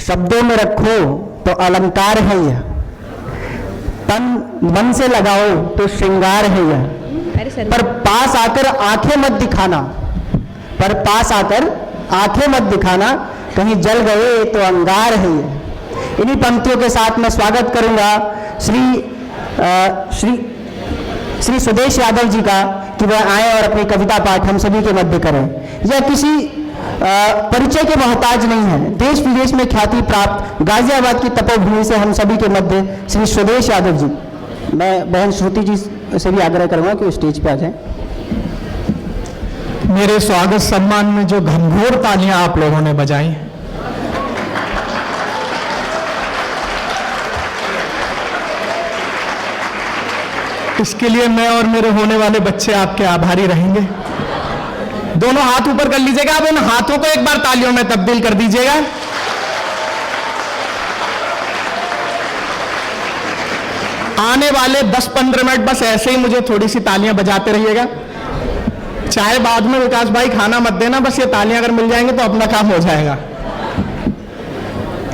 शब्दों में रखो तो अलंकार है यह, तन मन से लगाओ तो श्रृंगार है यह, पर पास आकर आंखें मत दिखाना, पर पास आकर आंखें मत दिखाना, कहीं जल गए तो अंगार है यह। इन्हीं पंक्तियों के साथ मैं स्वागत करूंगा श्री सुदेश यादव जी का कि वह आए और अपनी कविता पाठ हम सभी के मध्य करें। यह किसी परिचय के मोहताज नहीं है, देश विदेश में ख्याति प्राप्त गाजियाबाद की तपोभूमि से हम सभी के मध्य श्री सुदेश यादव जी। मैं बहन श्रुति जी से भी आग्रह करूंगा कि वो स्टेज पे आ जाएं। मेरे स्वागत सम्मान में जो घनघोर तालियां आप लोगों ने बजाई, इसके लिए मैं और मेरे होने वाले बच्चे आपके आभारी रहेंगे। दोनों हाथ ऊपर कर लीजिएगा, आप उन हाथों को एक बार तालियों में तब्दील कर दीजिएगा। आने वाले 10-15 मिनट बस ऐसे ही मुझे थोड़ी सी तालियां बजाते रहिएगा, चाहे बाद में विकास भाई खाना मत देना, बस ये तालियां अगर मिल जाएंगे तो अपना काम हो जाएगा।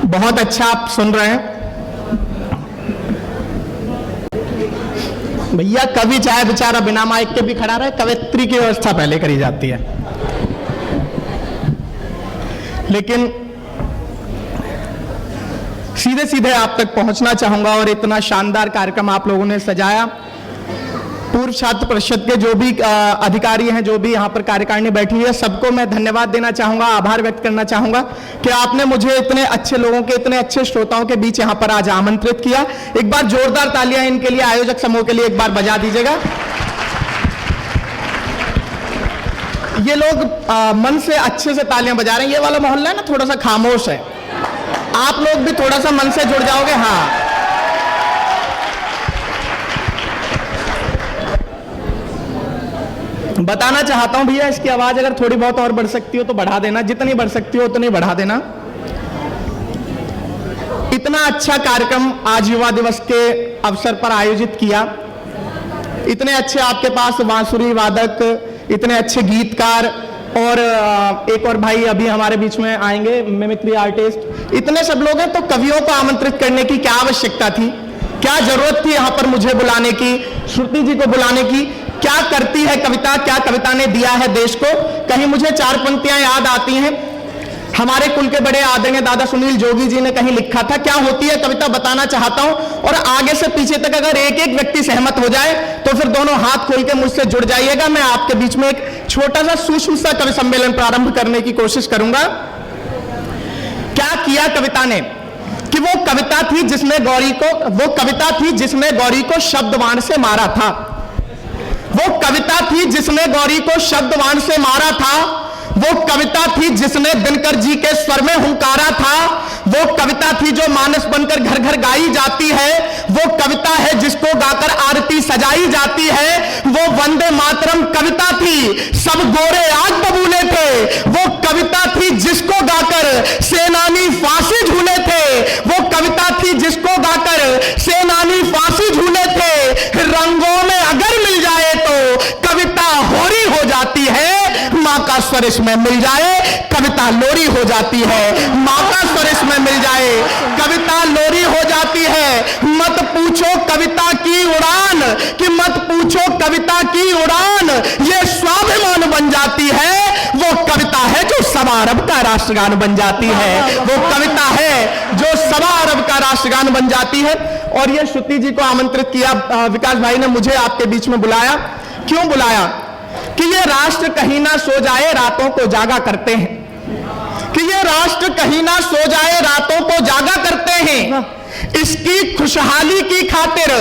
बहुत अच्छा आप सुन रहे हैं भैया। कवि चाहे बेचारा बिना माइक के भी खड़ा रहे, कवित्री की व्यवस्था पहले करी जाती है। लेकिन सीधे सीधे आप तक पहुंचना चाहूंगा और इतना शानदार कार्यक्रम आप लोगों ने सजाया। पूर्व छात्र परिषद के जो भी अधिकारी हैं, जो भी यहाँ पर कार्यकारिणी बैठी है, सबको मैं धन्यवाद देना चाहूंगा, आभार व्यक्त करना चाहूंगा कि आपने मुझे इतने अच्छे लोगों के, इतने अच्छे श्रोताओं के बीच यहाँ पर आज आमंत्रित किया। एक बार जोरदार तालियां इनके लिए, आयोजक समूह के लिए एक बार बजा दीजिएगा। ये लोग मन से अच्छे से तालियां बजा रहे हैं। ये वाला मोहल्ला है ना, थोड़ा सा खामोश है, आप लोग भी थोड़ा सा मन से जुड़ जाओगे। हाँ, बताना चाहता हूं भैया, इसकी आवाज अगर थोड़ी बहुत और बढ़ सकती हो तो बढ़ा देना, जितनी बढ़ सकती हो उतनी बढ़ा देना। इतना अच्छा कार्यक्रम आज युवा दिवस के अवसर पर आयोजित किया, इतने अच्छे आपके पास बांसुरी वादक, इतने अच्छे गीतकार, और एक और भाई अभी हमारे बीच में आएंगे, मिमिक्री आर्टिस्ट, इतने सब लोग हैं। तो कवियों को आमंत्रित करने की क्या आवश्यकता थी, क्या जरूरत थी यहां पर मुझे बुलाने की, श्रुति जी को बुलाने की? क्या करती है कविता, क्या कविता ने दिया है देश को? कहीं मुझे 4 पंक्तियां याद आती हैं, हमारे कुल के बड़े आदरणीय दादा सुनील जोगी जी ने कहीं लिखा था, क्या होती है कविता बताना चाहता हूं, और आगे से पीछे तक अगर एक एक व्यक्ति सहमत हो जाए तो फिर दोनों हाथ खोल के मुझसे जुड़ जाइएगा। मैं आपके बीच में एक छोटा सा सूक्ष्म सा कवि सम्मेलन प्रारंभ करने की कोशिश करूंगा। क्या किया कविता ने कि वो कविता थी जिसने गौरी को शब्दवान से मारा था, वो कविता थी जिसने गौरी को शब्दवान से मारा था, वो कविता थी जिसने दिनकर जी के स्वर में हुंकारा था, वो कविता थी जो मानस बनकर घर घर गाई जाती है, वो कविता है जिसको गाकर आरती सजाई जाती है, वो वंदे मातरम कविता थी, सब गोरे आज बबूले थे, वो कविता थी जिसको गाकर सेनानी फांसी झूले थे, वो कविता थी जिसको गाकर सेनानी फांसी झूले थे। रंगों में अगर मिल जाए तो कविता होरी हो जाती है, मां का स्वर इसमें मिल जाए कविता लोरी हो जाती है, मां का स्वर इसमें मिल जाए कविता लोरी हो जाती है। मत पूछो कविता की उड़ान, कि मत पूछो कविता की उड़ान, ये स्वाभिमान बन जाती है, वो कविता है जो सवा अरब का राष्ट्रगान बन जाती है, वो कविता है जो सवा अरब का राष्ट्रगान बन जाती है। और ये श्रुति जी को आमंत्रित किया, विकास भाई ने मुझे आपके बीच में बुलाया। क्यों बुलाया? कि ये राष्ट्र कहीं ना सो जाए रातों को जागा करते हैं, कि ये राष्ट्र कहीं ना सो जाए रातों को जागा करते हैं, इसकी खुशहाली की खातिर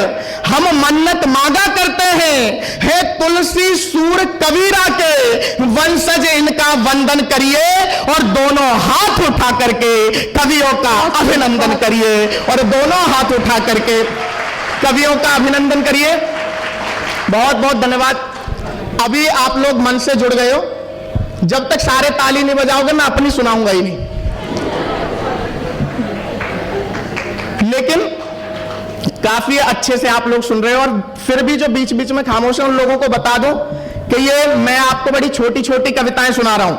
हम मन्नत मांगा करते हैं। हे तुलसी सूर कबीरा के वंशज इनका वंदन करिए, और दोनों हाथ उठा करके कवियों का अभिनंदन करिए, और दोनों हाथ उठा करके कवियों का अभिनंदन करिए। बहुत बहुत धन्यवाद। अभी आप लोग मन से जुड़ गए हो, जब तक सारे ताली नहीं बजाओगे मैं अपनी सुनाऊंगा ही नहीं। लेकिन काफी अच्छे से आप लोग सुन रहे हो, और फिर भी जो बीच बीच में खामोश है उन लोगों को बता दो कि ये मैं आपको बड़ी छोटी छोटी कविताएं सुना रहा हूं।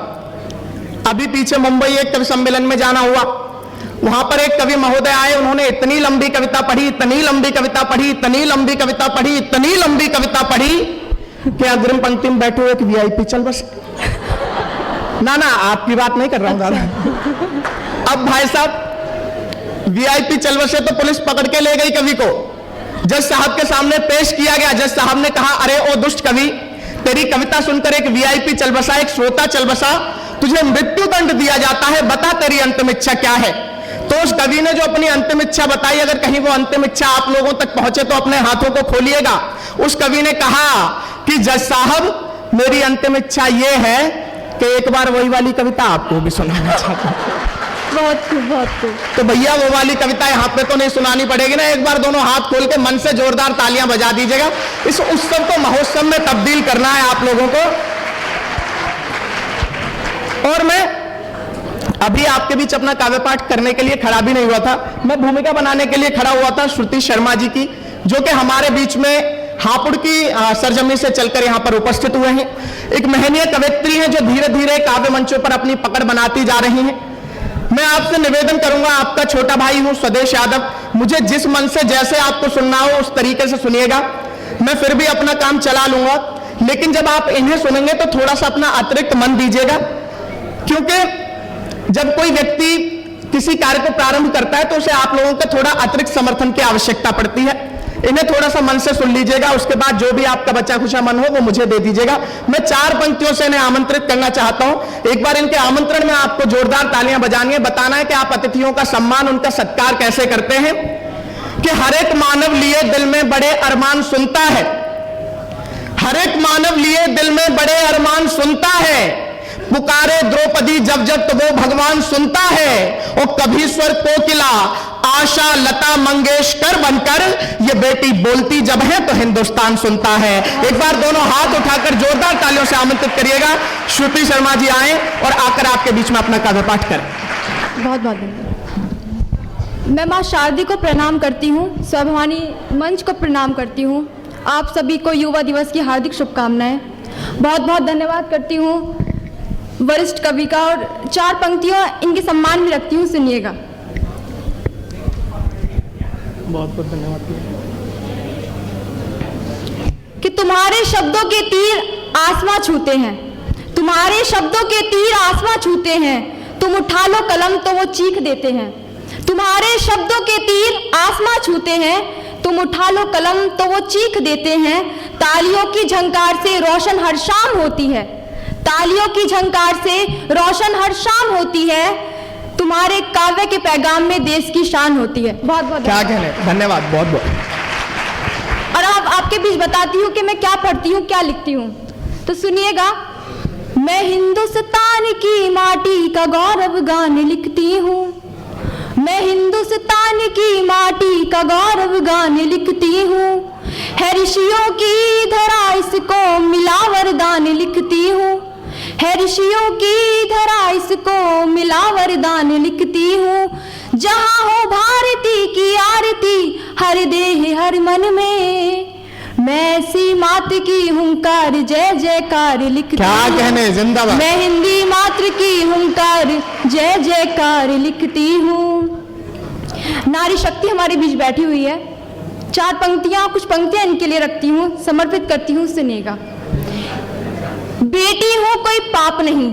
अभी पीछे मुंबई एक कवि सम्मेलन में जाना हुआ, वहां पर एक कवि महोदय आए, उन्होंने इतनी लंबी कविता पढ़ी, इतनी लंबी कविता पढ़ी, इतनी लंबी कविता पढ़ी, इतनी लंबी कविता पढ़ी कि अग्रिम पंक्ति में बैठे हुए एक वीआईपी चल बस। ना ना, आपकी बात नहीं कर रहा हूं दादा। अब भाई साहब वीआईपी चल बसे तो पुलिस पकड़ के ले गई कवि को, जज साहब के सामने पेश किया गया। जज साहब ने कहा, अरे ओ दुष्ट कवि, तेरी कविता सुनकर एक वीआईपी चल बसा, एक श्रोता चल बसा, तुझे मृत्यु दंड दिया जाता है, बता तेरी अंतिम इच्छा क्या है। तो उस कवि ने जो अपनी अंतिम इच्छा बताई, अगर कहीं वो अंतिम इच्छा आप लोगों तक पहुंचे तो अपने हाथों को खोलिएगा। उस कवि ने कहा कि जज साहब, मेरी अंतिम इच्छा यह है कि एक बार वही वाली कविता आपको भी सुनाना चाहता हूं। बहुत खूब, बहुत खूब। तो भैया वो वाली कविता यहाँ पे तो नहीं सुनानी पड़ेगी ना, एक बार दोनों हाथ खोल के मन से जोरदार तालियां बजा दीजिएगा। इस उत्सव को महोत्सव में तब्दील करना है आप लोगों को। और मैं अभी आपके बीच अपना काव्य पाठ करने के लिए खड़ा भी नहीं हुआ था, मैं भूमिका बनाने के लिए खड़ा हुआ था श्रुति शर्मा जी की, जो कि हमारे बीच में हापुड़ की सरजमी से चलकर यहाँ पर उपस्थित हुए हैं। एक महनीय कवयित्री हैं जो धीरे धीरे काव्य मंचों पर अपनी पकड़ बनाती जा रही हैं। मैं आपसे निवेदन करूंगा, आपका छोटा भाई हूं स्वदेश यादव, मुझे जिस मन से जैसे आपको सुनना हो उस तरीके से सुनिएगा, मैं फिर भी अपना काम चला लूंगा। लेकिन जब आप इन्हें सुनेंगे तो थोड़ा सा अपना अतिरिक्त मन दीजिएगा, क्योंकि जब कोई व्यक्ति किसी कार्य को प्रारंभ करता है तो उसे आप लोगों का थोड़ा अतिरिक्त समर्थन की आवश्यकता पड़ती है। इन्हें थोड़ा सा मन से सुन लीजिएगा, उसके बाद जो भी आपका बचा खुचा मन हो वो मुझे दे दीजिएगा। मैं 4 पंक्तियों से इन्हें आमंत्रित करना चाहता हूं। एक बार इनके आमंत्रण में आपको जोरदार तालियां बजानी है, बताना है कि आप अतिथियों का सम्मान, उनका सत्कार कैसे करते हैं। कि हर एक मानव लिए दिल में बड़े अरमान सुनता है, हर एक मानव लिए दिल में बड़े अरमान सुनता है, पुकारे द्रौपदी जब जब तो वो भगवान सुनता है। और कभी स्वर कोकिला आशा लता मंगेशकर बनकर ये बेटी बोलती जब है तो हिंदुस्तान सुनता है। एक बार दोनों हाथ उठाकर जोरदार तालियों से आमंत्रित करिएगा, श्रुति शर्मा जी आए और आकर आपके बीच में अपना काव्य पाठ करें। बहुत बहुत धन्यवाद। मैं माँ शारदी को प्रणाम करती हूँ, स्वाभिमानी मंच को प्रणाम करती हूँ। आप सभी को युवा दिवस की हार्दिक शुभकामनाएं। बहुत बहुत धन्यवाद करती हूँ वरिष्ठ कवि का, और 4 पंक्तियों इनके सम्मान में रखती हूँ, सुनिएगा। बहुत बहुत धन्यवाद। कि तुम्हारे शब्दों के तीर आसमां छूते हैं, तुम्हारे शब्दों के तीर आसमां छूते हैं, तुम उठा लो कलम तो वो चीख देते हैं। तुम्हारे शब्दों के तीर आसमां छूते हैं, तुम उठा लो कलम तो वो चीख देते हैं। तालियों की झंकार से रोशन हर शाम होती है, तालियों की झंकार से रोशन हर शाम होती है। तुम्हारे काव्य के पैगाम में देश की शान होती है। बहुत बहुत क्या कहने, धन्यवाद बहुत बहुत। और अब आपके बीच बताती हूँ कि मैं क्या पढ़ती हूँ, क्या लिखती हूँ, तो सुनिएगा। मैं हिंदुस्तान की माटी का गौरव गान लिखती हूँ, मैं हिंदुस्तान की माटी का गौरव गान लिखती हूँ। है ऋषियों की धरा इसको मिला वरदान लिखती हूँ, है ऋषियों की धरा इसको मिला वरदान लिखती हूँ। जहाँ हो भारती की आरती हर देह हर मन में, मैं ऐसी मात की हुंकार जय जयकार लिखती हूँ। क्या कहने, जिंदाबाद। मैं हिंदी मात्र की हुंकार जय जयकार लिखती हूँ। नारी शक्ति हमारे बीच बैठी हुई है। 4 पंक्तियां, कुछ पंक्तियां इनके लिए रखती हूँ, समर्पित करती हूँ, सुनिएगा। बेटी हूँ कोई पाप नहीं,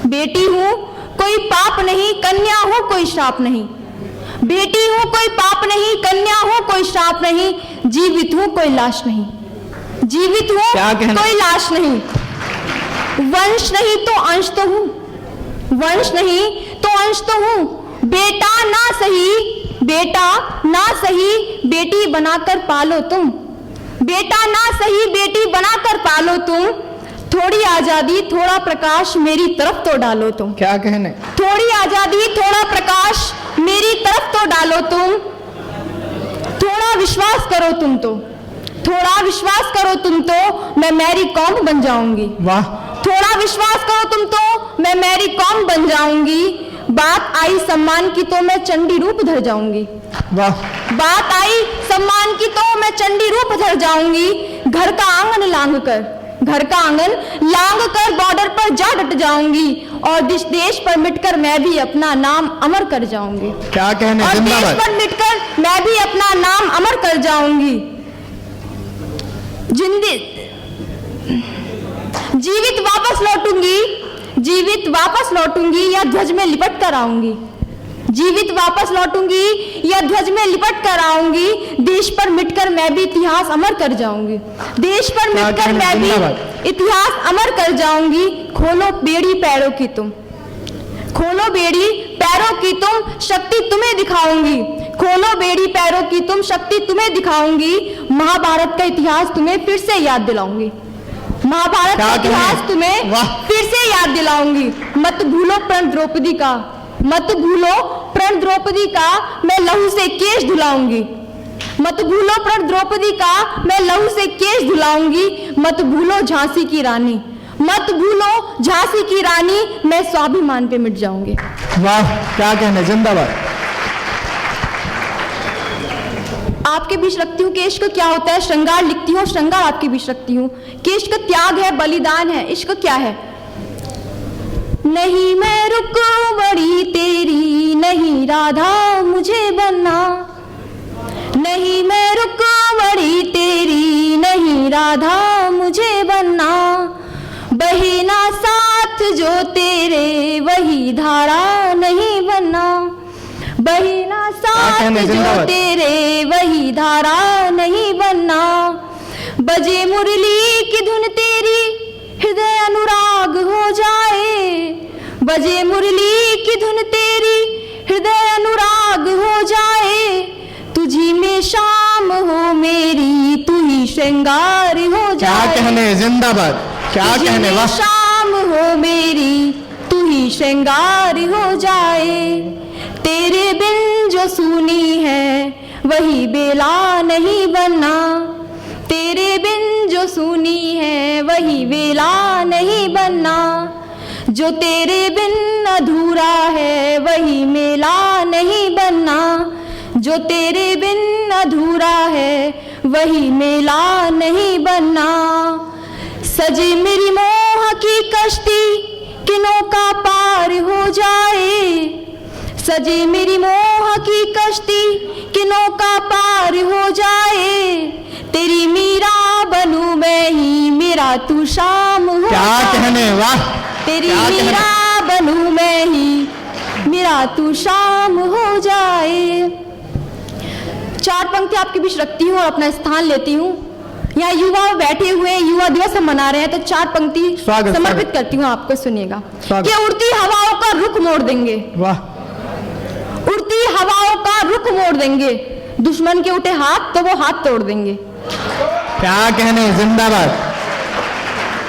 बेटी हूँ कोई पाप नहीं, कन्या हूँ कोई श्राप नहीं। बेटी हूँ कोई पाप नहीं, कन्या हूँ कोई श्राप नहीं, जीवित हूँ कोई लाश नहीं, जीवित हूँ कोई लाश नहीं। वंश नहीं तो अंश तो हूँ, वंश नहीं तो अंश तो हूँ। बेटा ना सही, बेटा ना सही, बेटी बनाकर पालो तुम, बेटा ना सही, बेटी बनाकर पालो तुम। थोड़ी आजादी थोड़ा प्रकाश मेरी तरफ तो डालो तुम। क्या कहने, थोड़ी आजादी थोड़ा प्रकाश मेरी तरफ तो डालो तुम। थोड़ा विश्वास करो तुम तो, थोड़ा विश्वास करो तुम तो, मैं मैरी कॉम बन जाऊंगी। वाह। थोड़ा विश्वास करो तुम तो, मैं मैरी कॉम बन जाऊंगी। बात आई सम्मान की तो मैं चंडी रूप धर जाऊंगी। वाह। बात आई सम्मान की तो मैं चंडी रूप धर जाऊंगी। घर का आंगन लांघ कर, घर का आंगन लांग कर बॉर्डर पर जा डट जाऊंगी और देश पर मिटकर मैं भी अपना नाम अमर कर जाऊंगी। क्या कहने, और देश जिंदाबाद। पर मिटकर मैं भी अपना नाम अमर कर जाऊंगी। जीवित वापस लौटूंगी या ध्वज में लिपट कर आऊंगी। जीवित वापस लौटूंगी या ध्वज में लिपट कर आऊंगी। देश पर मिटकर मैं भी इतिहास अमर कर जाऊंगी। देश पर मिटकर मैं भी इतिहास अमर कर जाऊंगी। खोलो बेड़ी पैरों की तुम, खोलो बेड़ी पैरों की तुम, शक्ति तुम्हें दिखाऊंगी। खोलो बेड़ी पैरों की तुम, शक्ति तुम्हें दिखाऊंगी। महाभारत का इतिहास तुम्हें फिर से याद दिलाऊंगी। महाभारत का इतिहास तुम्हें फिर से याद दिलाऊंगी। मत भूलो प्रण द्रौपदी का, मत भूलो प्रण द्रौपदी का, मैं लहू से केश धुलाऊंगी। मत भूलो प्रण द्रौपदी का, मैं लहू से केश धुलाऊंगी। मत भूलो झांसी की रानी, मत भूलो झांसी की रानी, मैं स्वाभिमान पे मिट जाऊंगी। वाह, क्या कहने, जिंदाबाद। आपके बीच रखती हूँ कि इश्क क्या होता है, श्रृंगार लिखती हूँ, श्रृंगार आपके बीच रखती हूँ कि इश्क त्याग है, बलिदान है। इश्क क्या है? नहीं मैं रुकूं बड़ी तेरी, नहीं राधा मुझे बनना। नहीं मैं रुकूं बड़ी तेरी, नहीं राधा मुझे बनना। बहे ना साथ जो तेरे, वही धारा नहीं बनना। बहे ना साथ जो तेरे, वही धारा नहीं बनना। बजे मुरली की धुन तेरी, हृदय अनुराग हो जाए। बजे मुरली की धुन तेरी, हृदय अनुराग हो जाए। तुझी में शाम हो मेरी, तू ही श्रृंगार हो जाए। क्या कहने, जिंदाबाद। क्या कहने, वाह। शाम हो मेरी, तू ही श्रृंगार हो जाए। तेरे बिन जो सूनी है, वही बेला नहीं बनना। तेरे बिन जो सूनी है, वही बेला नहीं बनना। जो तेरे बिन अधूरा है, वही मेला नहीं बनना। जो तेरे बिन अधूरा है, वही मेला नहीं बनना। सजे मेरी मोह की कश्ती, किनों का पार हो जाए। सजे मेरी मोह की कश्ती, किनों का पार हो जाए। तेरी मीरा बनूं मैं ही, मेरा तू शाम हो। क्या कहने, वाह। तेरी मीरा बनूं मैं ही, मेरा तू शाम हो जाए। चार पंक्ति आपके बीच रखती हूँ और अपना स्थान लेती हूँ। यहाँ युवा बैठे हुए, युवा दिवस हम मना रहे हैं, तो चार पंक्ति समर्पित करती हूँ आपको, सुनिएगा। कि उड़ती हवाओं का रुख मोड़ देंगे। वाह। उड़ती हवाओं का रुख मोड़ देंगे, दुश्मन के उठे हाथ तो वो हाथ तोड़ देंगे। क्या कहने, जिंदाबाद।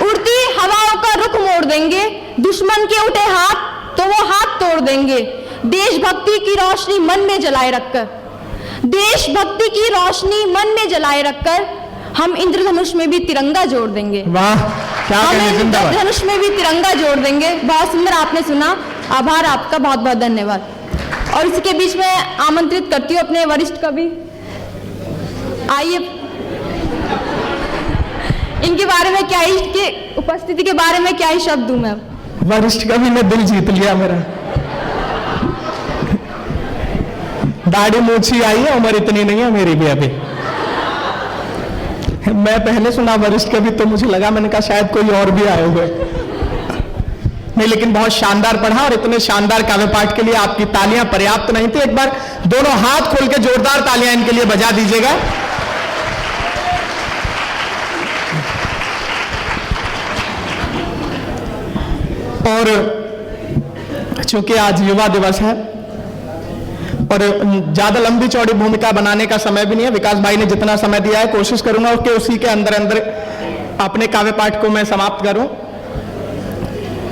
उड़ती हवाओं का रुख मोड़ देंगे, दुश्मन के उठे हाथ तो वो हाथ तोड़ देंगे। देशभक्ति की रोशनी मन में जलाए रखकर, देशभक्ति की रोशनी मन में जलाए रखकर, हम इंद्रधनुष में भी तिरंगा जोड़ देंगे। वाह, क्या कहने, जिंदाबाद। हम इंद्रधनुष में भी तिरंगा जोड़ देंगे। बहुत सुंदर आपने सुना, आभार आपका, बहुत बहुत धन्यवाद। और इसके बीच में आमंत्रित करती हूँ अपने वरिष्ठ कवि, आइए इनके बारे में क्या ही, इनकी उपस्थिति के बारे में क्या ही शब्द दूं मैं। वरिष्ठ कवि ने दिल जीत लिया मेरा। दाढ़ी मूछी आई है, उम्र इतनी नहीं है मेरी भी अभी। मैं पहले सुना वरिष्ठ कवि तो मुझे लगा, मैंने कहा शायद कोई और भी आए हुए। नहीं, लेकिन बहुत शानदार पढ़ा और इतने शानदार काव्य पाठ के लिए आपकी तालियां पर्याप्त नहीं थी। एक बार दोनों हाथ खोल के जोरदार तालियां इनके लिए बजा दीजिएगा। और चूंकि आज युवा दिवस है और ज्यादा लंबी चौड़ी भूमिका बनाने का समय भी नहीं है, विकास भाई ने जितना समय दिया है कोशिश करूंगा कि उसी के अंदर अंदर अपने काव्य पाठ को मैं समाप्त करूं।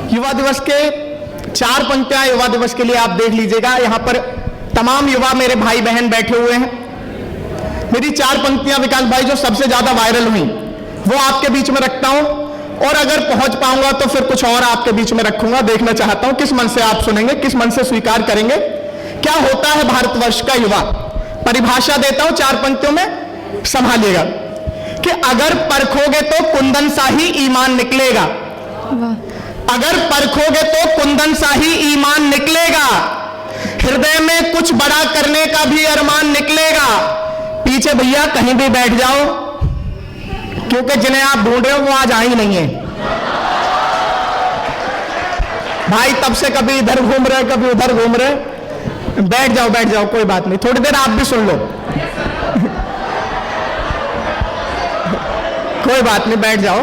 युवा दिवस के चार पंक्तियां युवा दिवस के लिए आप देख लीजिएगा। यहां पर तमाम युवा मेरे भाई बहन बैठे हुए हैं। मेरी चार पंक्तियां विकास भाई जो सबसे ज्यादा वायरल हुई वो आपके बीच में रखता हूं, और अगर पहुंच पाऊंगा तो फिर कुछ और आपके बीच में रखूंगा। देखना चाहता हूं किस मन से आप सुनेंगे, किस मन से स्वीकार करेंगे। क्या होता है भारतवर्ष का युवा, परिभाषा देता हूं चार पंक्तियों में, संभालिएगा। कि अगर परखोगे तो कुंदन सा ही ईमान निकलेगा। अगर परखोगे तो कुंदन सा ही ईमान निकलेगा, हृदय में कुछ बड़ा करने का भी अरमान निकलेगा। पीछे भैया कहीं भी बैठ जाओ, क्योंकि जिन्हें आप ढूंढ रहे हो वो आज आई नहीं है भाई। तब से कभी इधर घूम रहे कभी उधर घूम रहे। बैठ जाओ, कोई बात नहीं, थोड़ी देर आप भी सुन लो कोई बात नहीं, बैठ जाओ।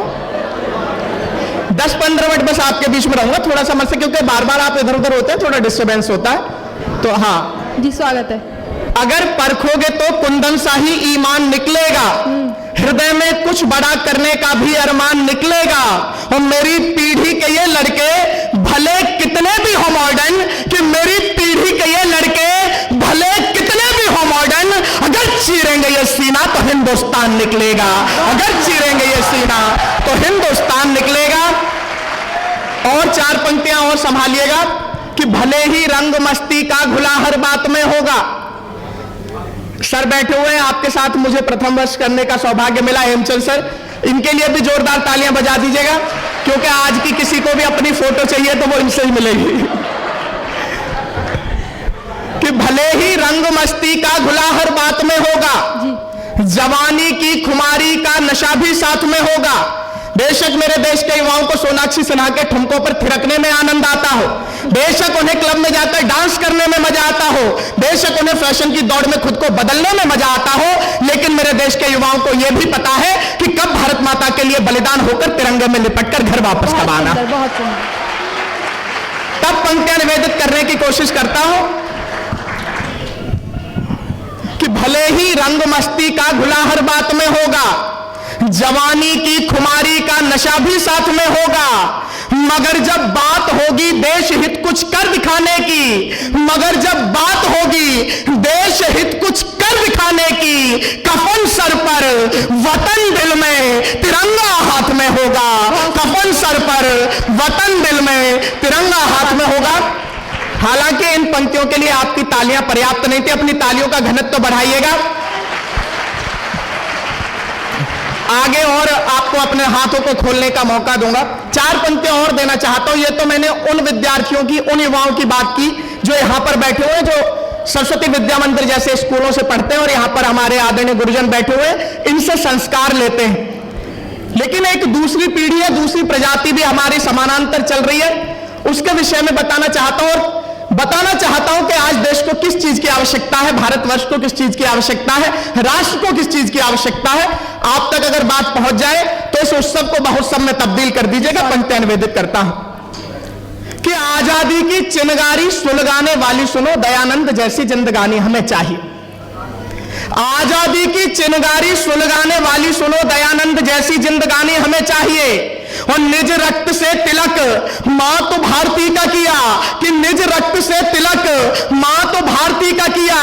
10-15 मिनट बस आपके बीच में रहूंगा, थोड़ा सा मत से, क्योंकि बार बार आप इधर उधर होते हैं, थोड़ा डिस्टरबेंस होता है। तो हाँ जी, स्वागत है। अगर परखोगे तो कुंदन सा ही ईमान निकलेगा, हृदय में कुछ बड़ा करने का भी अरमान निकलेगा। और मेरी पीढ़ी के ये लड़के भले कितने भी हो मॉडर्न, कि मेरी पीढ़ी के ये लड़के भले कितने भी हो मॉडर्न, अगर चीरेंगे ये सीना तो हिंदुस्तान निकलेगा। अगर चीरेंगे ये सीना तो हिंदुस्तान निकलेगा। और 4 पंक्तियां और संभालिएगा कि भले ही रंग मस्ती का घुला हर बात में होगा। सर बैठे हुए हैं आपके साथ, मुझे प्रथम वर्ष करने का सौभाग्य मिला, हेमचंद सर, इनके लिए भी जोरदार तालियां बजा दीजिएगा, क्योंकि आज की किसी को भी अपनी फोटो चाहिए तो वो इनसे ही मिलेगी। कि भले ही रंग मस्ती का घुला हर बात में होगा, जवानी की खुमारी का नशा भी साथ में होगा। बेशक मेरे देश के युवाओं को सोनाक्षी सिन्हा के ठुमकों पर थिरकने में आनंद आता हो, बेशक उन्हें क्लब में जाकर डांस करने में मजा आता हो, बेशक उन्हें फैशन की दौड़ में खुद को बदलने में मजा आता हो, लेकिन मेरे देश के युवाओं को यह भी पता है कि कब भारत माता के लिए बलिदान होकर तिरंगे में लिपटकर घर वापस कब आना। तब पंक्तियां निवेदित करने की कोशिश करता हूं कि भले ही रंग मस्ती का घुला हर बात में होगा, जवानी की खुमारी का नशा भी साथ में होगा, मगर जब बात होगी देश हित कुछ कर दिखाने की, मगर जब बात होगी देश हित कुछ कर दिखाने की, कफन सर पर वतन दिल में तिरंगा हाथ में होगा। कफन सर पर वतन दिल में तिरंगा हाथ में होगा। हालांकि इन पंक्तियों के लिए आपकी तालियां पर्याप्त नहीं थी, अपनी तालियों का घनत्व बढ़ाइएगा। आगे और आपको अपने हाथों को खोलने का मौका दूंगा। 4 पंक्तियां और देना चाहता हूं। ये तो मैंने उन विद्यार्थियों की, उन युवाओं की बात की जो यहां पर बैठे हुए हैं, जो सरस्वती विद्या मंदिर जैसे स्कूलों से पढ़ते हैं और यहां पर हमारे आदरणीय गुरुजन बैठे हुए हैं, इनसे संस्कार लेते हैं। लेकिन एक दूसरी पीढ़ी है, दूसरी प्रजाति भी हमारी समानांतर चल रही है, उसके विषय में बताना चाहता हूं। और बताना चाहता हूं कि आज देश को किस चीज की आवश्यकता है, भारतवर्ष को किस चीज की आवश्यकता है, राष्ट्र को किस चीज की आवश्यकता है। आप तक अगर बात पहुंच जाए तो इस उत्सव को महोत्सव में तब्दील कर दीजिएगा। पंक्तियां निवेदित करता हूं कि आजादी की चिनगारी सुलगाने वाली सुनो, दयानंद जैसी जिंदगानी हमें चाहिए। आजादी की चिनगारी सुलगाने वाली सुनो, दयानंद जैसी जिंदगानी हमें चाहिए। और निज रक्त से तिलक मां तो भारती का किया, कि निज रक्त से तिलक मां तो भारती का किया,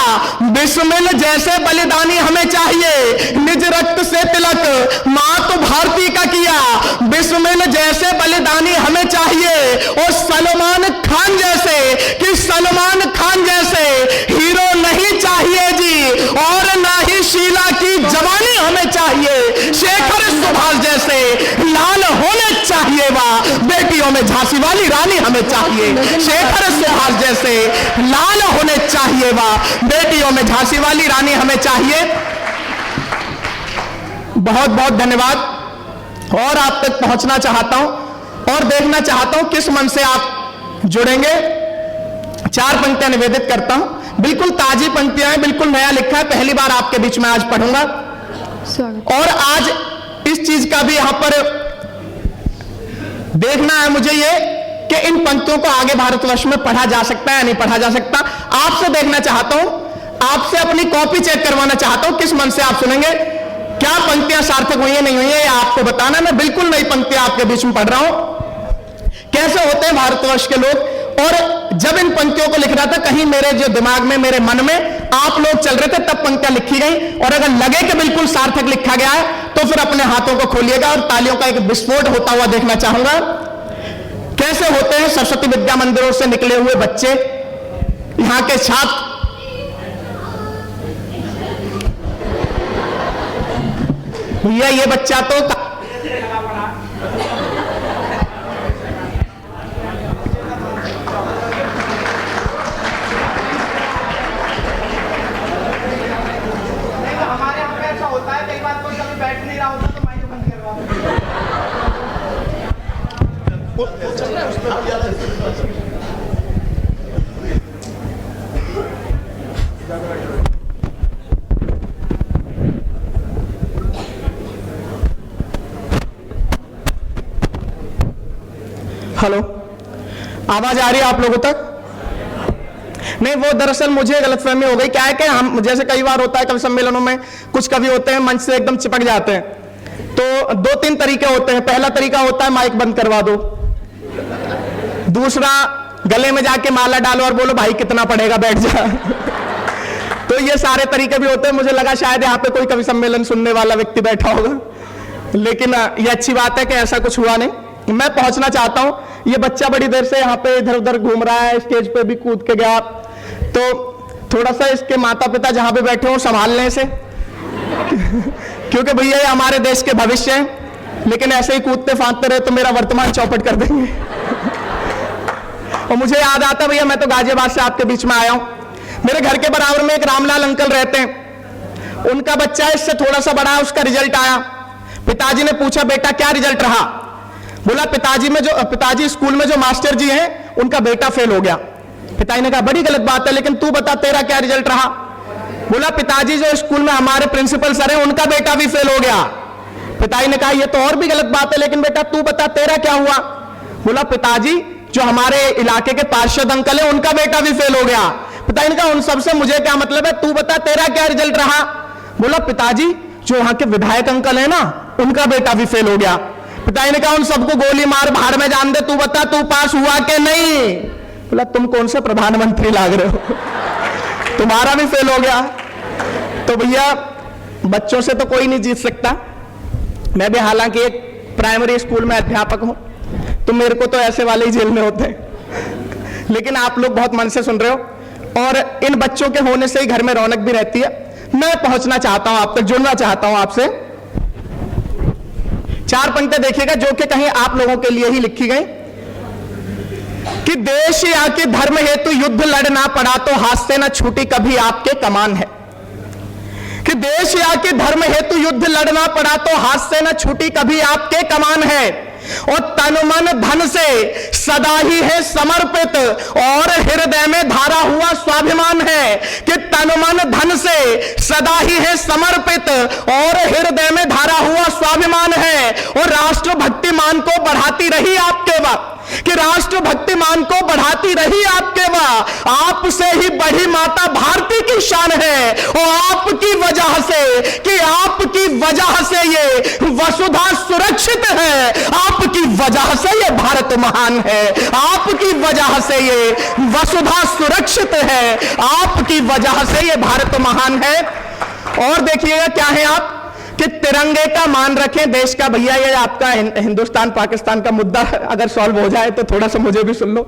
बिस्मिल जैसे बलिदानी हमें चाहिए। निज रक्त से तिलक मां तो भारती का किया, बिस्मिल जैसे बलिदानी हमें चाहिए। और सलमान खान जैसे, कि सलमान खान जैसे हीरो नहीं चाहिए जी, और ना ही शीला की जवानी हमें चाहिए। शेखर सुभाष जैसे लाल होने चाहिए, वाह बेटियों में झांसी वाली रानी हमें चाहिए। शेखर सुभाष जैसे लाल होने चाहिए, वाह बेटियों में झांसी वाली रानी हमें चाहिए। बहुत बहुत धन्यवाद। और आप तक पहुंचना चाहता हूं और देखना चाहता हूं किस मन से आप जुड़ेंगे। 4 पंक्तियां निवेदित करता हूं, बिल्कुल ताजी पंक्तियां हैं, बिल्कुल नया लिखा है, पहली बार आपके बीच में आज पढ़ूंगा। और आज इस चीज का भी यहां पर देखना है मुझे ये कि इन पंक्तियों को आगे भारतवर्ष में पढ़ा जा सकता है या नहीं पढ़ा जा सकता। आपसे देखना चाहता हूं, आपसे अपनी कॉपी चेक करवाना चाहता हूं, किस मन से आप सुनेंगे, क्या पंक्तियां सार्थक हुई है नहीं हुई है, आपको बताना। मैं बिल्कुल नई पंक्तियां आपके बीच में पढ़ रहा हूं। कैसे होते हैं भारतवर्ष के लोग। और जब इन पंक्तियों को लिख रहा था, कहीं मेरे जो दिमाग में, मेरे मन में आप लोग चल रहे थे, तब पंक्तियां लिखी गई। और अगर लगे कि बिल्कुल सार्थक लिखा गया है तो फिर अपने हाथों को खोलिएगा और तालियों का एक विस्फोट होता हुआ देखना चाहूंगा। कैसे होते हैं सरस्वती विद्या मंदिरों से निकले हुए बच्चे, यहां के छात्र। भैया ये बच्चा तो हमारे यहाँ पे ऐसा होता है, कई बार कोई कभी बैठ नहीं रहा होता तो माइक बंद करवा। हेलो, आवाज आ रही है आप लोगों तक? नहीं, वो दरअसल मुझे गलतफहमी हो गई। क्या है कि हम जैसे कई बार होता है कवि सम्मेलनों में, कुछ कवि होते हैं मंच से एकदम चिपक जाते हैं, तो 2-3 तरीके होते हैं। पहला तरीका होता है माइक बंद करवा दो, दूसरा गले में जाके माला डालो और बोलो भाई कितना पड़ेगा, बैठ जा। तो ये सारे तरीके भी होते हैं। मुझे लगा शायद यहाँ पे कोई कवि सम्मेलन सुनने वाला व्यक्ति बैठा होगा, लेकिन ये अच्छी बात है कि ऐसा कुछ हुआ नहीं। मैं पहुंचना चाहता हूं। ये बच्चा बड़ी देर से यहाँ पे इधर उधर घूम रहा है, स्टेज पे भी कूद के गया, तो थोड़ा सा इसके माता पिता जहां पे बैठे हो संभाल लें इसे, क्योंकि भैया ये हमारे देश के भविष्य हैं। लेकिन ऐसे ही कूदते फांदते रहे तो मेरा वर्तमान चौपट कर देंगे। और मुझे याद आता भैया, मैं तो गाजियाबाद से आपके बीच में आया हूं। मेरे घर के बराबर में एक रामलाल अंकल रहते हैं, उनका बच्चा इससे थोड़ा सा बड़ा है, उसका रिजल्ट आया। पिताजी ने पूछा बेटा क्या रिजल्ट रहा? बोला पिताजी स्कूल में जो मास्टर जी हैं उनका बेटा फेल हो गया। पिताजी ने कहा बड़ी गलत बात है, लेकिन तू बता तेरा क्या रिजल्ट रहा? बोला पिताजी जो स्कूल में हमारे प्रिंसिपल सर हैं उनका बेटा भी फेल हो गया। पिताजी ने कहा ये तो और भी गलत बात है, लेकिन बेटा तू बता तेरा क्या हुआ? बोला पिताजी जो हमारे इलाके के पार्षद अंकल है उनका बेटा भी फेल हो गया। पिताजी ने कहा उन सबसे मुझे क्या मतलब है, तू बता तेरा क्या रिजल्ट रहा? बोला पिताजी जो यहाँ के विधायक अंकल है ना उनका बेटा भी फेल हो गया। पिताजी ने कहा उन सबको गोली मार भाड़ में जान दे, तू बता तू पास हुआ कि नहीं? बोला तुम कौन से प्रधानमंत्री लाग रहे हो, तुम्हारा भी फेल हो गया। तो भैया बच्चों से तो कोई नहीं जीत सकता। मैं भी हालांकि एक प्राइमरी स्कूल में अध्यापक हूं, तो मेरे को तो ऐसे वाले ही जेल में होते हैं। लेकिन आप लोग बहुत मन से सुन रहे हो और इन बच्चों के होने से ही घर में रौनक भी रहती है। मैं पहुंचना चाहता हूं आप तक, जुड़ना चाहता हूं आपसे। 4 पंक्तियां देखिएगा जो कि कहीं आप लोगों के लिए ही लिखी गई कि देश या कि धर्म हेतु युद्ध लड़ना पड़ा तो हाथ से न छूटी कभी आपके कमान है। कि देश या कि धर्म हेतु युद्ध लड़ना पड़ा तो हाथ से न छूटी कभी आपके कमान है। और तन मन धन से सदा ही है समर्पित और हृदय में धारा हुआ स्वाभिमान है। कि तन मन धन से सदा ही है समर्पित और हृदय में धारा हुआ स्वाभिमान है। और राष्ट्रभक्ति मान को बढ़ाती रही आपके वक्त, कि राष्ट्रभक्तिमान को बढ़ाती रही आपके वह आपसे ही बढ़ी माता भारती की शान है। और आपकी वजह से, कि आपकी वजह से ये वसुधा सुरक्षित है, आपकी वजह से ये भारत महान है, आपकी वजह से ये वसुधा सुरक्षित है, आपकी वजह से ये भारत महान है। और देखिएगा क्या है आप, कि तिरंगे का मान रखें देश का। भैया ये आपका हिंदुस्तान पाकिस्तान का मुद्दा अगर सॉल्व हो जाए तो थोड़ा सा मुझे भी सुन लो,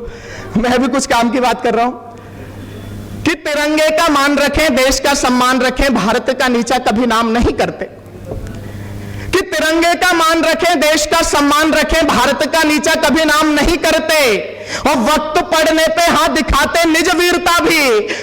मैं भी कुछ काम की बात कर रहा हूं। कि तिरंगे का मान रखें, देश का सम्मान रखें, भारत का नीचा कभी नाम नहीं करते। कि तिरंगे का मान रखें, देश का सम्मान रखें, भारत का नीचा कभी नाम नहीं करते। और वक्त पड़ने पे हाथ दिखाते निज वीरता भी,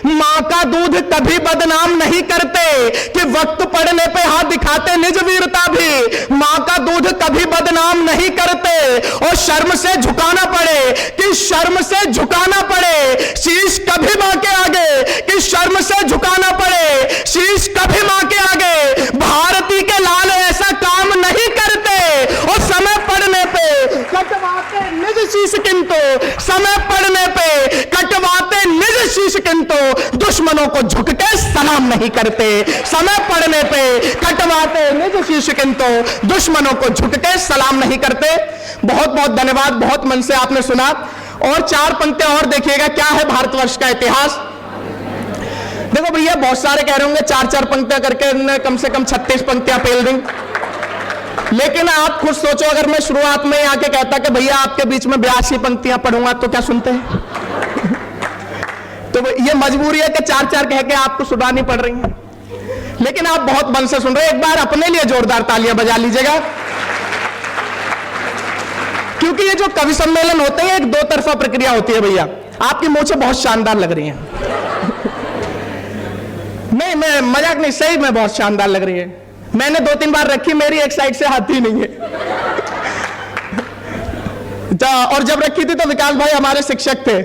मां का दूध कभी बदनाम नहीं करते। कि वक्त पड़ने पे हाथ दिखाते निज वीरता भी, मां का दूध कभी बदनाम नहीं करते। और शर्म से झुकाना पड़े, कि शर्म से झुकाना पड़े शीश कभी मां के आगे, कि शर्म से झुकाना पड़े शीश कभी मां के आगे। भारती के लाल ऐसा काम नहीं करते। और समय पड़ने पे कटवाते निज शीश किंतु, समय पड़ने पे कटवाते निज शीश किंतु दुश्मनों को झुक के सलाम नहीं करते। समय पड़ने पे कटवाते निज शीश किंतु दुश्मनों को झुक के सलाम नहीं करते। बहुत बहुत धन्यवाद, बहुत मन से आपने सुना। और 4 पंक्तियां और देखिएगा क्या है भारतवर्ष का इतिहास। देखो भैया बहुत सारे कह रहे होंगे 4-4 पंक्तियां करके कम से कम 36 पंक्तियां पेल दी। लेकिन आप खुद सोचो, अगर मैं शुरुआत में आके कहता कि भैया आपके बीच में 82 पंक्तियां पढ़ूंगा तो क्या सुनते हैं? तो ये मजबूरी है कि 4-4 कह के आपको सुनानी पड़ रही है। लेकिन आप बहुत मन से सुन रहे हैं। एक बार अपने लिए जोरदार तालियां बजा लीजिएगा, क्योंकि ये जो कवि सम्मेलन होते हैं एक दो तरफा प्रक्रिया होती है। भैया आपकी मोछें बहुत शानदार लग रही हैं। नहीं, मैं मजाक नहीं, सही में बहुत शानदार लग रही है। मैंने 2-3 बार रखी, मेरी एक साइड से आती नहीं है। और जब रखी थी तो विकास भाई हमारे शिक्षक थे,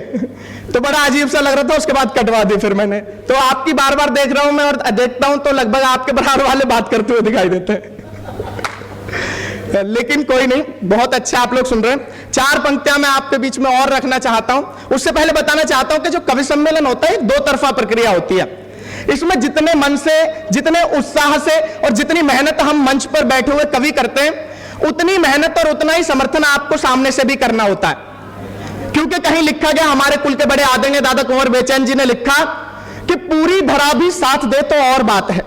तो बड़ा अजीब सा लग रहा था, उसके बाद कटवा दी फिर मैंने। तो आपकी बार बार देख रहा हूं मैं, और देखता हूं तो लगभग आपके बराबर वाले बात करते हुए दिखाई देते हैं। लेकिन कोई नहीं, बहुत अच्छा आप लोग सुन रहे हैं। 4 पंक्तियां मैं आपके बीच में और रखना चाहता हूं। उससे पहले बताना चाहता हूं कि जो कवि सम्मेलन होता है दो तरफा प्रक्रिया होती है। इसमें जितने मन से, जितने उत्साह से और जितनी मेहनत हम मंच पर बैठे हुए कवि करते हैं, उतनी मेहनत और उतना ही समर्थन आपको सामने से भी करना होता है। क्योंकि कहीं लिखा गया, हमारे कुल के बड़े आदरणीय दादा कुंवर बेचैन जी ने लिखा कि पूरी धरा भी साथ दे तो और बात है,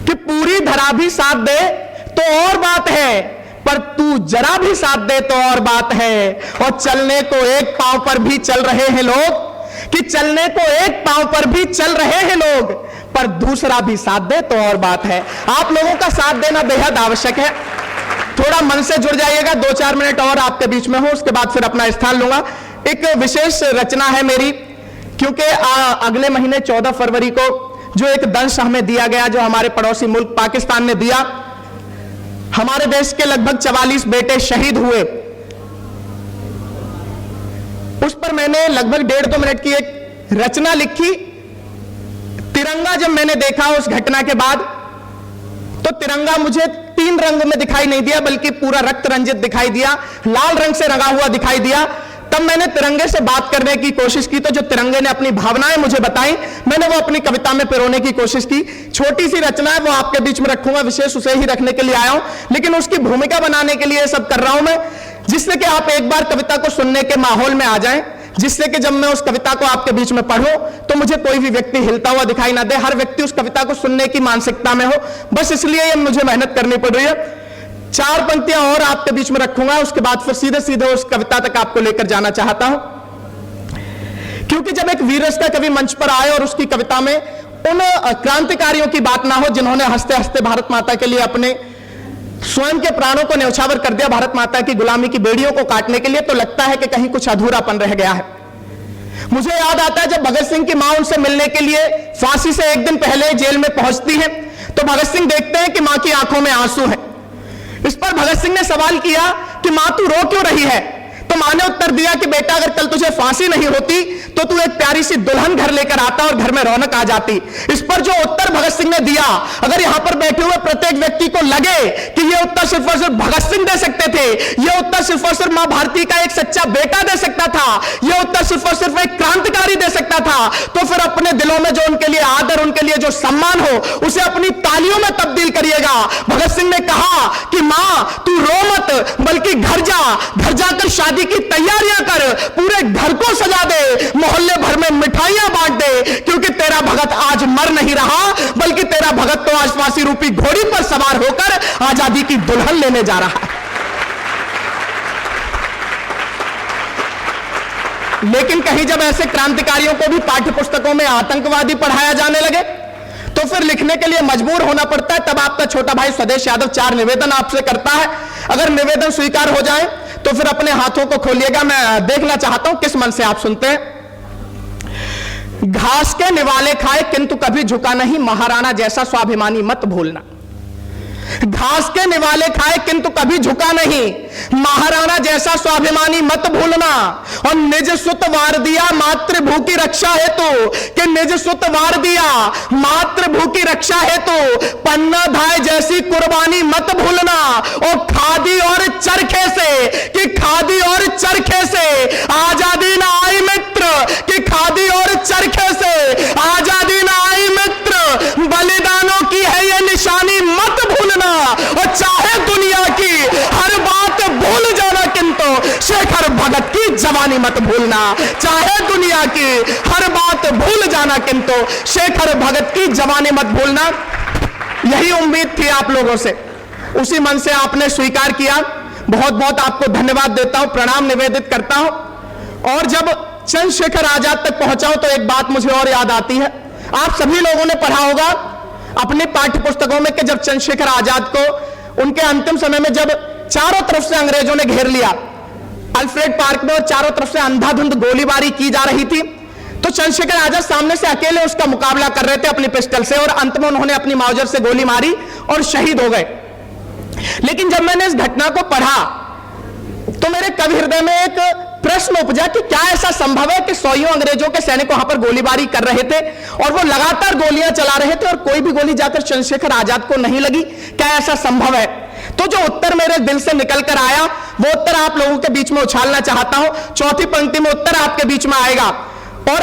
कि पूरी धरा भी साथ दे तो और बात है, पर तू जरा भी साथ दे तो और बात है। और चलने को एक पांव पर भी चल रहे हैं लोग, कि चलने को एक पांव पर भी चल रहे हैं लोग, पर दूसरा भी साथ दे तो और बात है। आप लोगों का साथ देना बेहद आवश्यक है। थोड़ा मन से जुड़ जाइएगा, 2-4 मिनट और आपके बीच में हो, उसके बाद फिर अपना स्थान लूंगा। एक विशेष रचना है मेरी, क्योंकि अगले महीने 14 फरवरी को जो एक दंश हमें दिया गया, जो हमारे पड़ोसी मुल्क पाकिस्तान ने दिया, हमारे देश के लगभग 44 बेटे शहीद हुए। उस पर मैंने लगभग 1.5-2 मिनट की एक रचना लिखी। तिरंगा जब मैंने देखा उस घटना के बाद, तो तिरंगा मुझे 3 रंग में दिखाई नहीं दिया, बल्कि पूरा रक्त रंजित दिखाई दिया, लाल रंग से रंगा हुआ दिखाई दिया। तब मैंने तिरंगे से बात करने की कोशिश की, तो जो तिरंगे ने अपनी भावनाएं मुझे बताई, मैंने वो अपनी कविता में पिरोने की कोशिश की। छोटी सी रचना है, वो आपके बीच में रखूंगा, विशेष उसे ही रखने के लिए आया हूं, लेकिन उसकी भूमिका बनाने के लिए सब कर रहा हूं मैं, जिससे कि आप एक बार कविता को सुनने के माहौल में आ जाएं, जिससे कि जब मैं उस कविता को आपके बीच में पढ़ूं तो मुझे कोई भी व्यक्ति हिलता हुआ दिखाई ना दे, हर व्यक्ति उस कविता को सुनने की मानसिकता में हो। बस इसलिए ये मुझे मेहनत करनी पड़ रही है। 4 पंक्तियां और आपके बीच में रखूंगा, उसके बाद फिर सीधे सीधे उस कविता तक आपको लेकर जाना चाहता हूं। क्योंकि जब एक वीररस का कवि मंच पर आए और उसकी कविता में उन क्रांतिकारियों की बात ना हो जिन्होंने हंसते हंसते भारत माता के लिए अपने स्वयं के प्राणों को न्यौछावर कर दिया, भारत माता की गुलामी की बेड़ियों को काटने के लिए, तो लगता है कि कहीं कुछ अधूरापन रह गया है। मुझे याद आता है जब भगत सिंह की मां उनसे मिलने के लिए फांसी से एक दिन पहले जेल में पहुंचती है, तो भगत सिंह देखते हैं कि मां की आंखों में आंसू है। इस पर भगत सिंह ने सवाल किया कि मां तू रो क्यों रही है? तो मां ने उत्तर दिया कि बेटा अगर कल तुझे फांसी नहीं होती तो तू एक प्यारी सी दुल्हन घर लेकर आता और घर में रौनक आ जाती। इस पर जो उत्तर भगत सिंह ने दिया, अगर यहां पर बैठे हुए प्रत्येक व्यक्ति को लगे कि यह उत्तर सिर्फ और सिर्फ भगत सिंह दे सकते थे, यह उत्तर सिर्फ और सिर्फ मां भारती का एक सच्चा बेटा दे सकता था, यह उत्तर सिर्फ और सिर्फ एक क्रांतिकारी दे सकता था, तो फिर अपने दिलों में जो उनके लिए आदर, उनके लिए जो सम्मान हो, उसे अपनी तालियों में तब्दील करिएगा। भगत सिंह ने कहा कि मां तू रो मत, बल्कि घर जा, घर जाकर शादी की तैयारियां कर, पूरे घर को सजा दे, मोहल्ले भर में मिठाइयां बांट दे, क्योंकि तेरा भगत आज मर नहीं रहा, बल्कि तेरा भगत तो आज फांसी रूपी घोड़ी पर सवार होकर आजादी की दुल्हन लेने जा रहा है। लेकिन कहीं जब ऐसे क्रांतिकारियों को भी पाठ्य पुस्तकों में आतंकवादी पढ़ाया जाने लगे, तो फिर लिखने के लिए मजबूर होना पड़ता है। तब आपका छोटा भाई स्वदेश यादव 4 निवेदन आपसे करता है। अगर निवेदन स्वीकार हो जाए तो फिर अपने हाथों को खोलिएगा, मैं देखना चाहता हूं किस मन से आप सुनते हैं। घास के निवाले खाए किंतु कभी झुका नहीं, महाराणा जैसा स्वाभिमानी मत भूलना। घास के निवाले खाए किंतु कभी झुका नहीं, महाराणा जैसा स्वाभिमानी मत भूलना। और निज सुत वार दिया मातृभू की रक्षा हेतु, कि निज सुत वार दिया मातृभू की रक्षा हेतु, पन्ना धाय जैसी कुर्बानी मत भूलना। और खादी और चरखे से, कि खादी और चरखे से आजादी न आई मित्र, कि खादी और चरखे से आजादी न आई मित्र, बलिदानों की है ये निशानी मत भूलना। और चाहे दुनिया की हर बात भूल जाना, किंतु शेखर भगत की जवानी मत भूलना। चाहे दुनिया की हर बात भूल जाना, किंतु शेखर भगत की जवानी मत भूलना। यही उम्मीद थी आप लोगों से, उसी मन से आपने स्वीकार किया। बहुत बहुत आपको धन्यवाद देता हूं, प्रणाम निवेदित करता हूं। और जब चंद्रशेखर आजाद तक पहुंचा हूं तो एक बात मुझे और याद आती है। आप सभी लोगों ने पढ़ा होगा, अपनी पाठ्य पुस्तकों में कि जब चंद्रशेखर आजाद को उनके अंतिम समय में जब चारों तरफ से अंग्रेजों ने घेर लिया अल्फ्रेड पार्क में और चारों तरफ से अंधाधुंध गोलीबारी की जा रही थी, तो चंद्रशेखर आजाद सामने से अकेले उसका मुकाबला कर रहे थे अपनी पिस्टल से और अंत में उन्होंने अपनी माउजर से गोली मारी और शहीद हो गए। लेकिन जब मैंने इस घटना को पढ़ा तो मेरे कवि हृदय में एक प्रश्न उपजा कि क्या ऐसा संभव है कि सौयों अंग्रेजों के सैनिक वहां पर गोलीबारी कर रहे थे और वो लगातार गोलियां चला रहे थे और कोई भी गोली जाकर चंद्रशेखर आजाद को नहीं लगी? क्या ऐसा संभव है? तो जो उत्तर मेरे दिल से निकल कर आया वो उत्तर आप लोगों के बीच में उछालना चाहता हूं। चौथी पंक्ति में उत्तर आपके बीच में आएगा और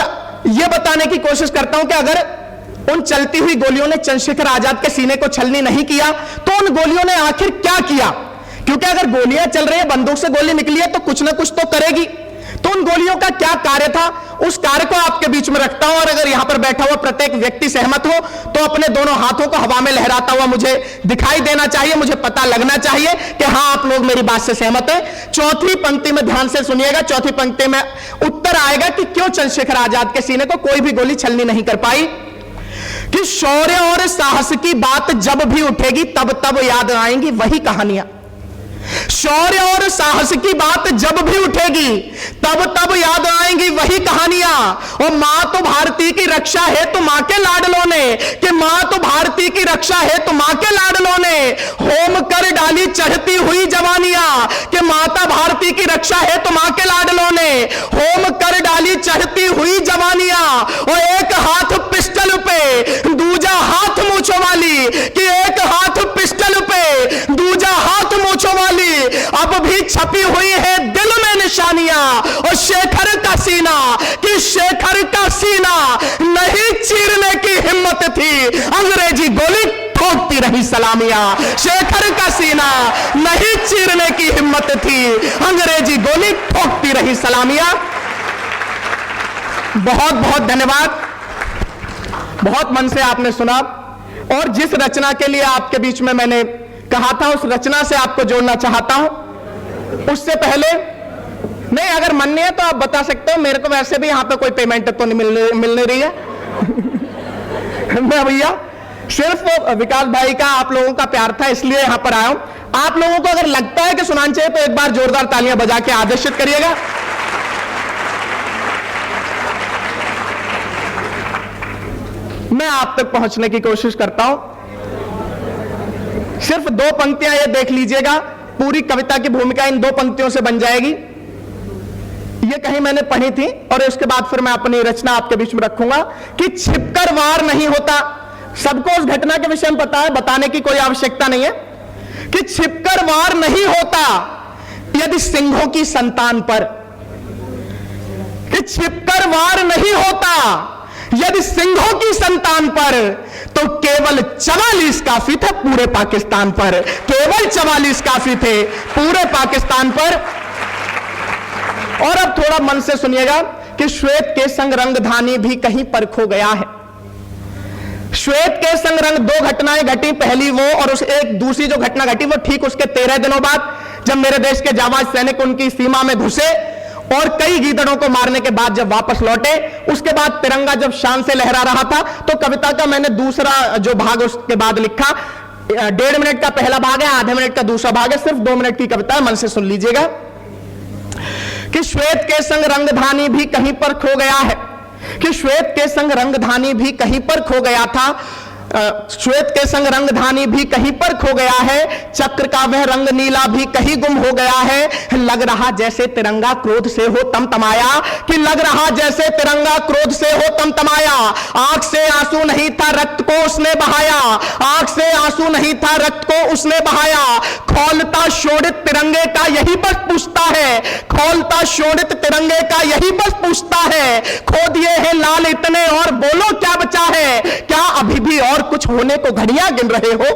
यह बताने की कोशिश करता हूं कि अगर उन चलती हुई गोलियों ने चंद्रशेखर आजाद के सीने को छलनी नहीं किया तो उन गोलियों ने आखिर क्या किया? क्योंकि अगर गोलियां चल रही है, बंदूक से गोली निकली है तो कुछ ना कुछ तो करेगी। तो उन गोलियों का क्या कार्य था, उस कार्य को आपके बीच में रखता हूं और अगर यहां पर बैठा हुआ प्रत्येक व्यक्ति सहमत हो तो अपने दोनों हाथों को हवा में लहराता हुआ मुझे दिखाई देना चाहिए, मुझे पता लगना चाहिए कि हां आप लोग मेरी बात से सहमत हैं। चौथी पंक्ति में ध्यान से सुनिएगा, चौथी पंक्ति में उत्तर आएगा कि क्यों चंद्रशेखर आजाद के सीने को कोई भी गोली छलनी नहीं कर पाई। कि शौर्य और साहस की बात जब भी उठेगी तब तब याद आएंगी वही कहानियां। शौर्य और साहस की बात जब भी उठेगी तब तब याद आएंगी वही कहानियां। और मां तो भारती की रक्षा है तो मां के लाडलों ने, कि मां तो भारती की रक्षा है तो मां के लाडलों ने होम कर डाली चढ़ती हुई जवानियां। कि माता भारती की रक्षा है तो मां के लाडलों ने होम कर डाली चढ़ती हुई जवानियां। और एक हाथ पिस्टल पे दूजा हाथ मूंछों वाली, कि एक हाथ पिस्टल पे दूजा हाथ मूंछों वाली अब भी छपी हुई है दिल में निशानियां। और शेखर का सीना, कि शेखर का सीना नहीं चीरने की हिम्मत थी, अंग्रेजी गोली ठोकती रही सलामियां। शेखर का सीना नहीं चीरने की हिम्मत थी, अंग्रेजी गोली ठोकती रही सलामियां। बहुत बहुत धन्यवाद, बहुत मन से आपने सुना। और जिस रचना के लिए आपके बीच में मैंने कहा था उस रचना से आपको जोड़ना चाहता हूं। उससे पहले नहीं, अगर मन नहीं है तो आप बता सकते हो, मेरे को वैसे भी यहां पे कोई पेमेंट तो नहीं मिलने रही है। मैं भैया सिर्फ विकास भाई का, आप लोगों का प्यार था इसलिए यहां पर आया हूं। आप लोगों को अगर लगता है कि सुनाना चाहिए तो एक बार जोरदार तालियां बजा के आदेशित करिएगा। मैं आप तक पहुंचने की कोशिश करता हूं। सिर्फ दो पंक्तियां ये देख लीजिएगा, पूरी कविता की भूमिका इन दो पंक्तियों से बन जाएगी। ये कहीं मैंने पढ़ी थी और उसके बाद फिर मैं अपनी रचना आपके बीच में रखूंगा। कि छिपकर वार नहीं होता, सबको उस घटना के विषय में पता है, बताने की कोई आवश्यकता नहीं है। कि छिपकर वार नहीं होता यदि सिंहों की संतान पर, कि छिपकर वार नहीं होता यदि सिंहों की संतान पर, तो केवल 44 काफी थे पूरे पाकिस्तान पर। केवल 44 काफी थे पूरे पाकिस्तान पर। और अब थोड़ा मन से सुनिएगा कि श्वेत के संग रंगधानी भी कहीं पर खो गया है। श्वेत के संग रंग दो घटनाएं घटी, पहली वो और उस एक दूसरी जो घटना घटी वो ठीक उसके 13 दिनों बाद, जब मेरे देश के जाबाज सैनिक उनकी सीमा में घुसे और कई गीदड़ों को मारने के बाद जब वापस लौटे, उसके बाद तिरंगा जब शान से लहरा रहा था, तो कविता का मैंने दूसरा जो भाग उसके बाद लिखा, 1.5 मिनट का पहला भाग है, आधे मिनट का दूसरा भाग है, सिर्फ 2 मिनट की कविता है, मन से सुन लीजिएगा। कि श्वेत के संग रंगधानी भी कहीं पर खो गया है, कि श्वेत के संग रंगधानी भी कहीं पर खो गया था, श्वेत के संग रंगधानी भी कहीं पर खो गया है, चक्र का वह रंग नीला भी कहीं गुम हो गया है। लग रहा जैसे तिरंगा क्रोध से हो तमतमाया, कि लग रहा जैसे तिरंगा क्रोध से हो तमतमाया। आंख से आंसू नहीं था रक्त को उसने बहाया, आंख से आंसू नहीं था रक्त को उसने बहाया। खौलता शोणित तिरंगे का यही बस पूछता है, खौलता शोणित तिरंगे का यही बस पूछता है। खो दिए हैं लाल इतने और बोलो क्या बचा है, क्या अभी भी और कुछ होने को घड़ियां गिन रहे हो,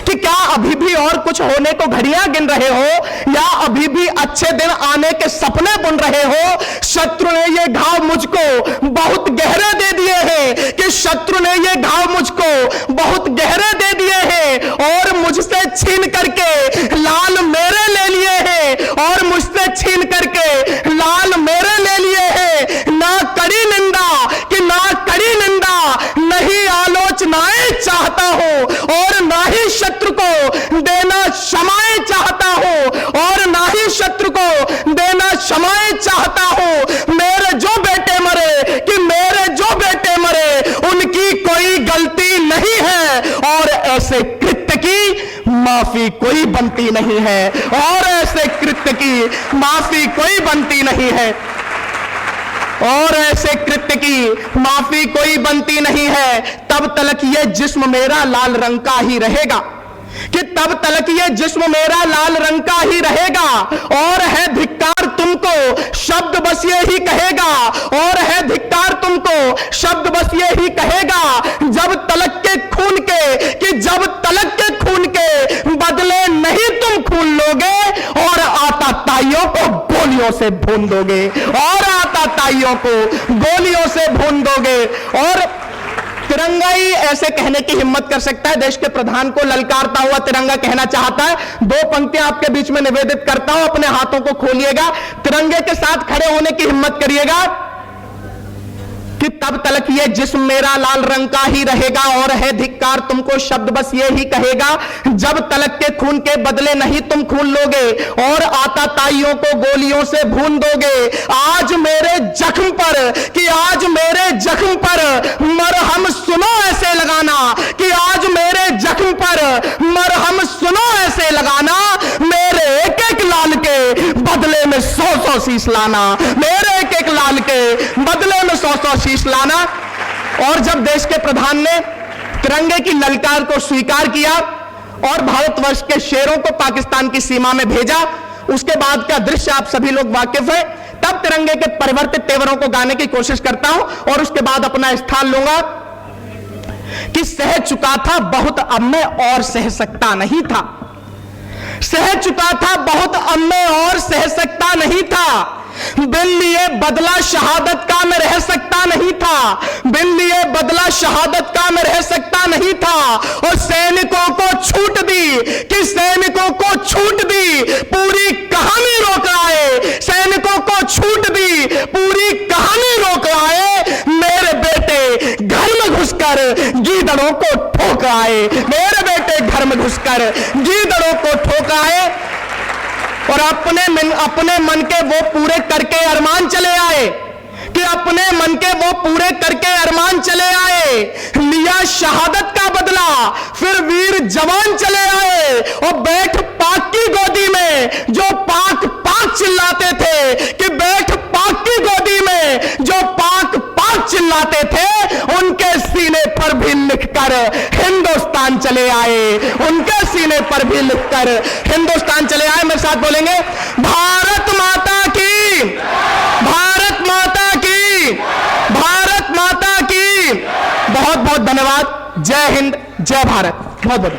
कि क्या अभी भी और कुछ होने को घड़ियां गिन रहे हो, या अभी भी अच्छे दिन आने के सपने बुन रहे हो। शत्रु ने ये घाव मुझको बहुत गहरे दे दिए हैं, कि शत्रु ने ये घाव मुझको बहुत गहरे दे दिए हैं, और मुझसे छीन करके लाल मेरे ले लिए हैं, और मुझसे छीन करके लाल मेरे ले लिए हैं। ना कड़ी निंदा, कि ना कड़ी निंदा, नहीं आलोच बचनाएं चाहता हूं और ना ही शत्रु को देना क्षमाएं चाहता हूं और ना ही शत्रु को देना क्षमाएं चाहता हूं। मेरे जो बेटे मरे कि मेरे जो बेटे मरे उनकी कोई गलती नहीं है और ऐसे कृत्य की माफी कोई बनती नहीं है और ऐसे कृत्य की माफी कोई बनती नहीं है और ऐसे कृत्य की माफी कोई बनती नहीं है। तब तलक ये जिस्म मेरा लाल रंग का ही रहेगा कि तब तलक ये जिस्म मेरा लाल रंग का ही रहेगा और है धिक्कार तुमको शब्द बस ये ही कहेगा और है धिक्कार तुमको शब्द बस ये ही कहेगा जब तलक के खून के कि जब तलक के खून के बदले नहीं तुम खून लोगे और आता ताइयों को गोलियों से भून दोगे और आता ताइयों को गोलियों से भून दोगे। और तिरंगा ही ऐसे कहने की हिम्मत कर सकता है। देश के प्रधान को ललकारता हुआ तिरंगा कहना चाहता है। दो पंक्तियां आपके बीच में निवेदित करता हूं, अपने हाथों को खोलिएगा, तिरंगे के साथ खड़े होने की हिम्मत करिएगा कि तब तलक ये जिस्म मेरा लाल रंग का ही रहेगा और है धिक्कार तुमको शब्द बस ये ही कहेगा जब तलक के खून के बदले नहीं तुम खून लोगे और आता ताइयों को गोलियों से भून दोगे। आज मेरे जख्म पर कि आज मेरे जख्म पर मरहम सुनो ऐसे लगाना कि आज मेरे जख्म पर मरहम सुनो ऐसे लगाना मेरे एक एक लाल के बदले में 100-100 शीश लाना मेरे एक एक लाल के बदले में 100-100 शीश लाना। और जब देश के प्रधान ने तिरंगे की ललकार को स्वीकार किया और भारतवर्ष के शेरों को पाकिस्तान की सीमा में भेजा, उसके बाद का दृश्य आप सभी लोग वाकिफ है। तब तिरंगे के परिवर्तित तेवरों को गाने की कोशिश करता हूं और उसके बाद अपना स्थान लूंगा कि सह चुका था बहुत अब मैं और सह सकता नहीं था, सह चुका था बहुत अब मैं और सह सकता नहीं था, बिन लिए बदला शहादत का मैं रह सकता नहीं था, बिन लिए बदला शहादत का मैं रह सकता नहीं था। और सैनिकों को छूट दी कि सैनिकों को छूट दी पूरी कहानी रोक आए, सैनिकों को छूट दी पूरी कहानी रोक आए, मेरे बेटे घर में घुसकर गीदड़ों को ठोक आए, मेरे बेटे घर में घुसकर गीदड़ों को ठोक आए और अपने मन के वो पूरे करके अरमान चले आए कि अपने मन के वो पूरे करके अरमान चले आए, लिया शहादत का बदला फिर वीर जवान चले आए और बैठ पाक की गोदी में जो पाक पाक चिल्लाते थे कि बैठ पाक की गोदी में जो पाक पाक चिल्लाते थे उनके सीने पर भी लिखकर हिंदुस्तान चले आए, उनके सीने पर भी लिखकर हिंदुस्तान चले आए। मेरे साथ बोलेंगे भारत माता की, भारत माता की, भारत माता की। बहुत बहुत धन्यवाद। जय हिंद, जय भारत। बहुत बहुत